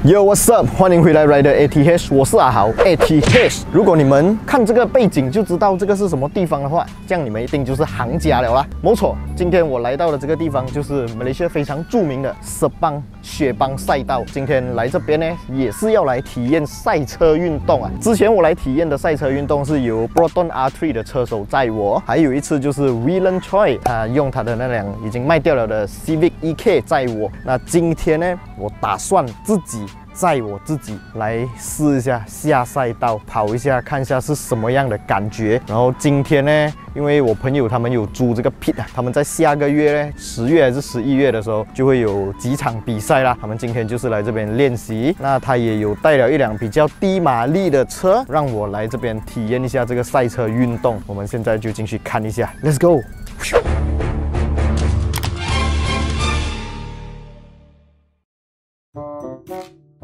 Yo, what's up？ 欢迎回来 Rider ATH， 我是阿豪 ATH。如果你们看这个背景就知道这个是什么地方的话，这样你们一定就是行家了啦。没错，今天我来到的这个地方就是马来西亚非常著名的Sepang雪邦赛道。今天来这边呢，也是要来体验赛车运动啊。之前我来体验的赛车运动是由 Proton R3 的车手载我，还有一次就是 William Choi 他用他的那辆已经卖掉了的 Civic EK 载我。那今天呢，我打算自己载我自己来试一下下赛道跑一下，看一下是什么样的感觉。然后今天呢，因为我朋友他们有租这个 pit 啊，他们在下个月呢10月还是11月的时候就会有几场比赛啦。他们今天就是来这边练习。那他也有带了一辆比较低马力的车，让我来这边体验一下这个赛车运动。我们现在就进去看一下 ，Let's go。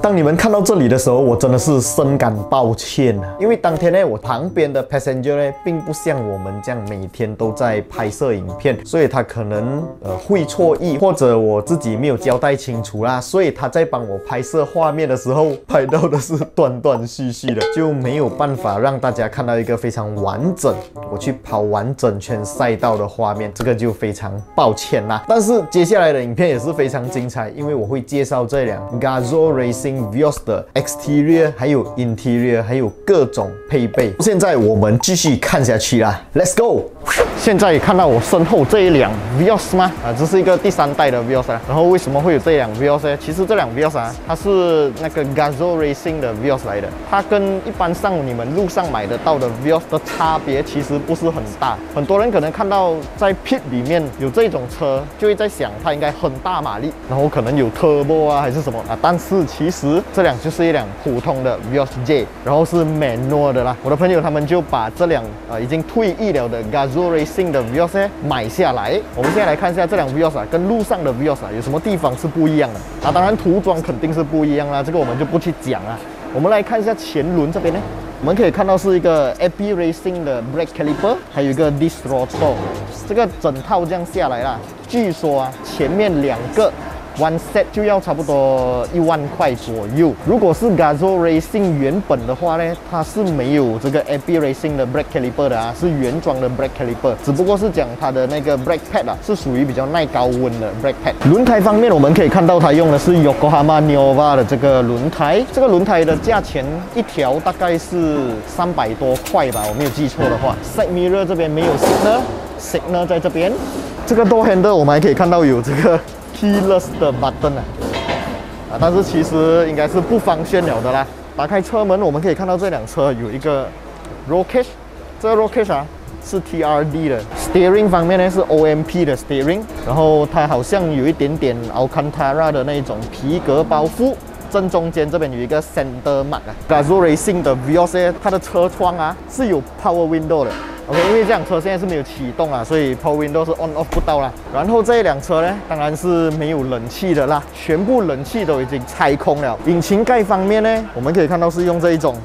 当你们看到这里的时候，我真的是深感抱歉啊，因为当天呢，我旁边的 passenger 呢，并不像我们这样每天都在拍摄影片，所以他可能会错意，或者我自己没有交代清楚啦，所以他在帮我拍摄画面的时候，拍到的是断断续续的，就没有办法让大家看到一个非常完整，我去跑完整圈赛道的画面，这个就非常抱歉啦。但是接下来的影片也是非常精彩，因为我会介绍这辆 Gazoo Racing Vios 的 exterior 还有 interior 还有各种配备。现在我们继续看下去啦 ，Let's go！ 现在看到我身后这一辆 Vios 吗？这是一个第3代的 Vios 啊。然后为什么会有这辆 Vios 呢？其实这辆 Vios 啊，它是那个 Gazoo Racing 的 Vios 来的。它跟一般上你们路上买得到的 Vios 的差别其实不是很大。很多人可能看到在 pit 里面有这种车，就会在想它应该很大马力，然后可能有 turbo 啊还是什么啊。但是其实这辆就是一辆普通的 Vios J， 然后是 manual 的啦。我的朋友他们就把这辆已经退役了的 Gazoo Racing 的 Vios 买下来。我们现在来看一下这辆 Vios 跟路上的 Vios 有什么地方是不一样的啊？当然涂装肯定是不一样啦，这个我们就不去讲啦。我们来看一下前轮这边呢，我们可以看到是一个 AP Racing 的 brake caliper， 还有一个 disc throttle。这个整套这样下来啦，据说啊，前面2个One set 就要差不多1万块左右。如果是 Gazoo Racing 原本的话呢，它是没有这个 AP Racing 的 brake caliper 的啊，是原装的 brake caliper， 只不过是讲它的那个 brake pad 啊，是属于比较耐高温的 brake pad。轮胎方面，我们可以看到它用的是 Yokohama Nova 的这个轮胎，这个轮胎的价钱一条大概是300多块吧，我没有记错的话。Side mirror 这边没有 signal 在这边。这个 door handle 我们还可以看到有这个keyless 的 button 但是其实应该是不方便了的啦。打开车门，我们可以看到这辆车有一个 roll cage， 这个 roll cage 啊是 TRD 的。steering 方面呢是 OMP 的 steering， 然后它好像有一点点 Alcantara 的那种皮革包覆。正中间这边有一个 center mark Gazoo Racing 的 Vios 它的车窗啊是有 power window 的。OK， 因为这辆车现在是没有启动啊，所以 Power Window 是 On Off 不到啦。然后这一辆车呢，当然是没有冷气的啦，全部冷气都已经拆空了。引擎盖方面呢，我们可以看到是用这一种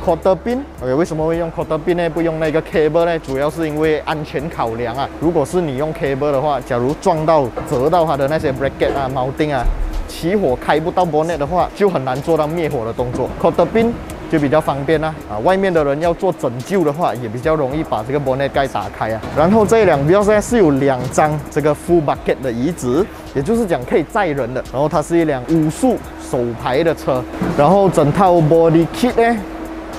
quarter pin。OK， 为什么会用 quarter pin 呢？不用那个 cable 呢？主要是因为安全考量啊。如果是你用 cable 的话，假如撞到、折到它的那些 bracket 啊、铆钉啊，起火开不到 bonnet 的话，就很难做到灭火的动作。quarter pin就比较方便啦，外面的人要做拯救的话，也比较容易把这个 bonnet 盖打开啊。然后这一辆 Vios 是有2张这个 full bucket 的椅子，也就是讲可以载人的。然后它是一辆5速手排的车，然后整套 body kit 呢，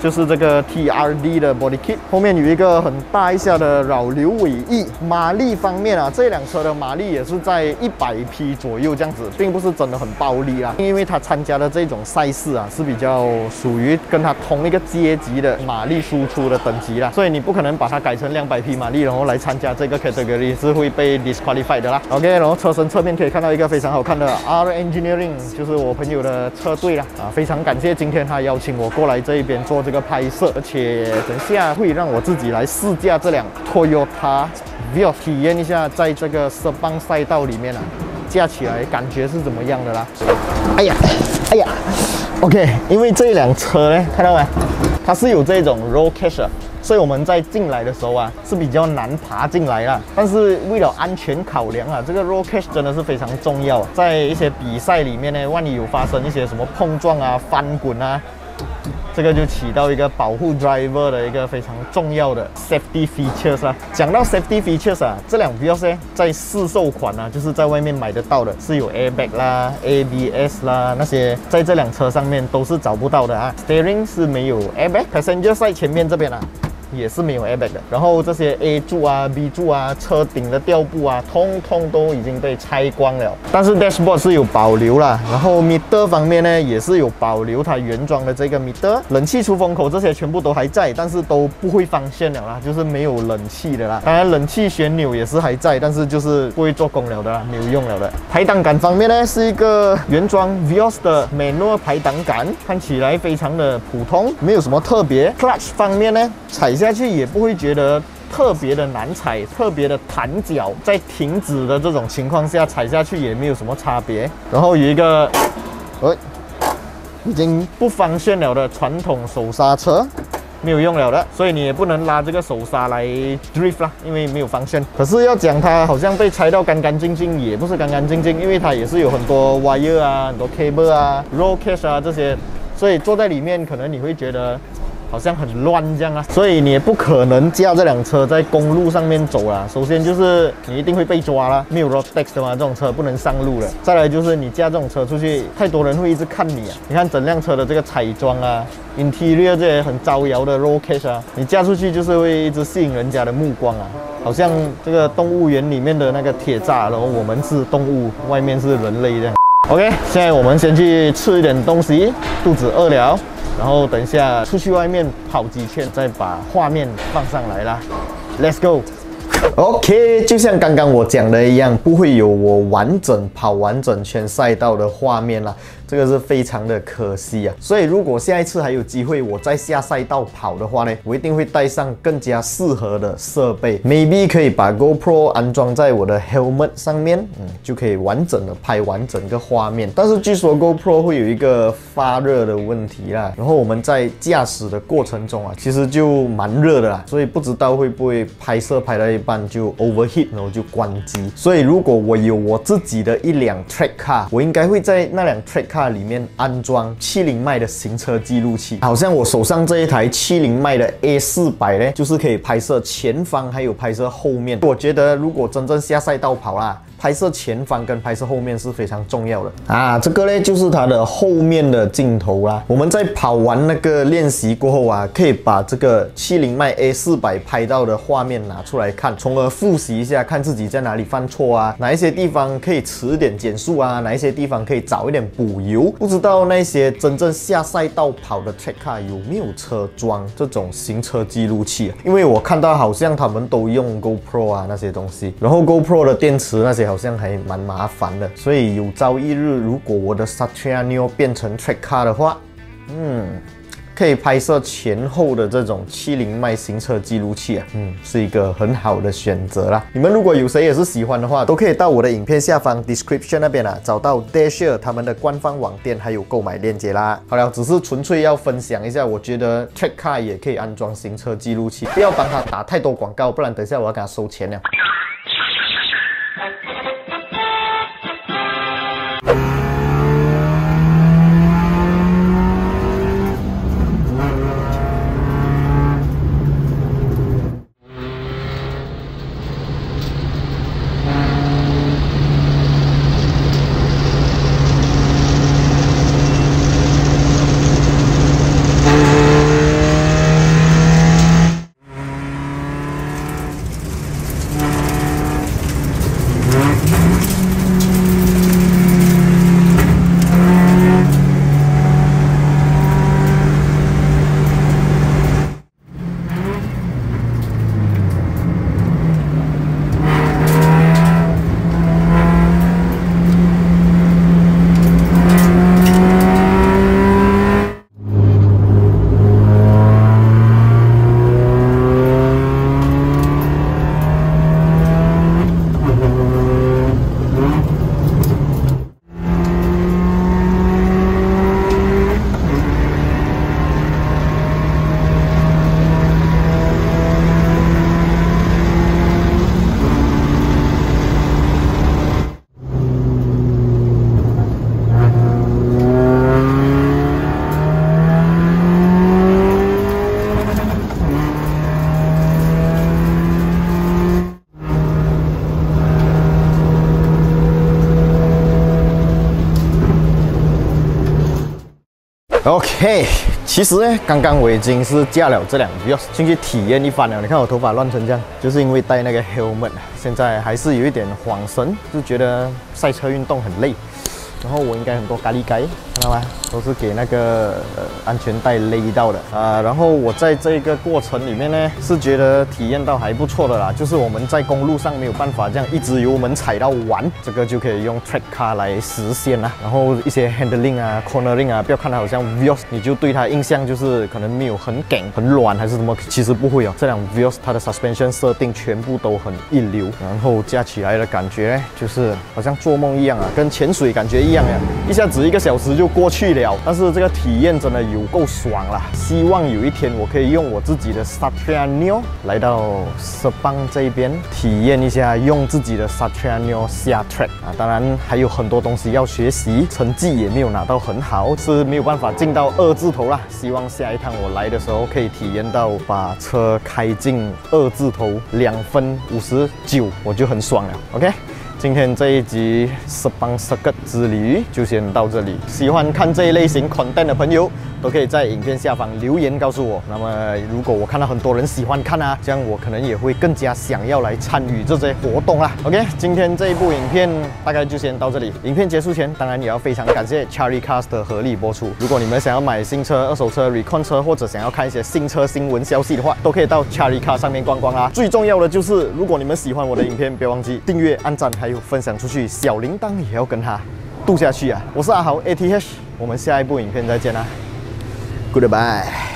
就是这个 TRD 的 body kit， 后面有一个很大一下的扰流尾翼。马力方面啊，这辆车的马力也是在100匹左右这样子，并不是真的很暴力啦。因为它参加的这种赛事啊，是比较属于跟它同一个阶级的马力输出的等级啦，所以你不可能把它改成200匹马力，然后来参加这个 category， 是会被 disqualified 的啦。OK， 然后车身侧面可以看到一个非常好看的 R Engineering， 就是我朋友的车队啦。非常感谢今天他邀请我过来这一边做这个拍摄，而且等下会让我自己来试驾这辆 Toyota Vios， 体验一下在这个Sepang赛道里面驾起来感觉是怎么样的啦。哎呀 OK， 因为这一辆车呢，看到没？它是有这种 roll cage，所以我们在进来的时候啊是比较难爬进来啦。但是为了安全考量啊，这个 roll cage 真的是非常重要。在一些比赛里面呢，万一有发生一些什么碰撞啊、翻滚啊，这个就起到一个保护 driver 的一个非常重要的 safety features 啊。讲到 safety features 啊，这两标呢在市售款啊，就是在外面买得到的，是有 airbag 啦、ABS 啦，那些在这辆车上面都是找不到的啊。Steering 是没有 airbag，passenger side 前面这边啊也是没有 airbag 的。然后这些 A 柱啊、B 柱啊、车顶的吊布啊，通通都已经被拆光了。但是 dashboard 是有保留啦。然后 meter 方面呢，也是有保留它原装的这个 meter。冷气出风口这些全部都还在，但是都不会放线了啦，就是没有冷气的啦。当然冷气旋钮也是还在，但是就是不会做工了的啦，没有用了的。排挡杆方面呢，是一个原装 Vios 的 manual 排挡杆，看起来非常的普通，没有什么特别。Clutch 方面呢，踩下去也不会觉得特别的难踩，特别的弹脚，在停止的这种情况下踩下去也没有什么差别。然后有一个已经不方便了的传统手刹车，没有用了的，所以你也不能拉这个手刹来 drift 啦，因为没有方向。可是要讲它好像被拆到干干净净，也不是干干净净，因为它也是有很多 wire 啊、很多 cable 啊、roll cage 啊这些，所以坐在里面可能你会觉得好像很乱这样啊，所以你也不可能驾这辆车在公路上面走啦。首先就是你一定会被抓啦，没有 road tax 的嘛，这种车不能上路了。再来就是你驾这种车出去，太多人会一直看你啊。你看整辆车的这个彩妆啊 ，interior 这些很招摇的 roll cage 啊，你驾出去就是会一直吸引人家的目光啊。好像这个动物园里面的那个铁栅，然后我们是动物，外面是人类这样。OK， 现在我们先去吃一点东西，肚子饿了。然后等一下出去外面跑几圈，再把画面放上来啦。Let's go。OK， 就像刚刚我讲的一样，不会有我跑完整圈赛道的画面啦。这个是非常的可惜啊。所以如果下一次还有机会我再下赛道跑的话呢，我一定会带上更加适合的设备 ，maybe 可以把 GoPro 安装在我的 helmet 上面，就可以完整的拍完整个画面。但是据说 GoPro 会有一个发热的问题啦，然后我们在驾驶的过程中啊，其实就蛮热的啦，所以不知道会不会拍摄拍到一半就 overheat， 然后就关机。所以如果我有我自己的一辆 track car， 我应该会在那辆 track car里面安装70迈的行车记录器，好像我手上这一台70迈的 A400呢，就是可以拍摄前方还有拍摄后面。我觉得如果真正下赛道跑啦，拍摄前方跟拍摄后面是非常重要的啊。这个呢就是它的后面的镜头啦。我们在跑完那个练习过后啊，可以把这个70迈 A400拍到的画面拿出来看，从而复习一下，看自己在哪里犯错啊，哪一些地方可以迟点减速啊，哪一些地方可以早一点补油。不知道那些真正下赛道跑的 track car 有没有车装这种行车记录器啊？因为我看到好像他们都用 GoPro 啊那些东西，然后 GoPro 的电池那些好像还蛮麻烦的，所以有朝一日如果我的 Satya Neo 变成 track car 的话，可以拍摄前后的这种70迈行车记录器啊，是一个很好的选择啦。你们如果有谁也是喜欢的话，都可以到我的影片下方 description 那边啊，找到 Dacia 他们的官方网店还有购买链接啦。好了，只是纯粹要分享一下，我觉得 track car 也可以安装行车记录器，不要帮他打太多广告，不然等一下我要给他收钱了。OK， 其实呢，刚刚我已经是驾了这辆 Vios 进去体验一番了。你看我头发乱成这样，就是因为戴那个 helmet， 现在还是有一点恍神，就觉得赛车运动很累。然后我应该很多咖喱盖，看到吗？都是给那个安全带勒到的啊。然后我在这个过程里面呢，是觉得体验到还不错的啦。就是我们在公路上没有办法这样一直油门踩到完，这个就可以用 track car 来实现啦。然后一些 handling 啊、cornering 啊，不要看它好像 Vios， 你就对它印象就是可能没有很梗、很软还是什么，其实不会哦。这辆 Vios 它的 suspension 设定全部都很一流，然后驾起来的感觉呢，就是好像做梦一样啊，跟潜水感觉一样呀，一下子1个小时就过去了。但是这个体验真的有够爽啦！希望有一天我可以用我自己的 Satria Neo 来到色邦这边体验一下，用自己的 Satria Neo 下 track 啊。当然还有很多东西要学习，成绩也没有拿到很好，是没有办法进到2字头啦。希望下一趟我来的时候可以体验到把车开进2字头2分59，我就很爽了。OK。今天这一集Sepang Circuit之旅就先到这里。喜欢看这一类型 content 的朋友，都可以在影片下方留言告诉我。那么，如果我看到很多人喜欢看啊，这样我可能也会更加想要来参与这些活动啦。OK， 今天这一部影片大概就先到这里。影片结束前，当然也要非常感谢 Cherry Cars 的合力播出。如果你们想要买新车、二手车、recon 车，或者想要看一些新车新闻消息的话，都可以到 Cherry Cars 上面逛逛啦。最重要的就是，如果你们喜欢我的影片，别忘记订阅、按赞，还有分享出去，小铃铛也要跟它度下去啊！我是阿豪 ATH， 我们下一部影片再见啦 ，Goodbye。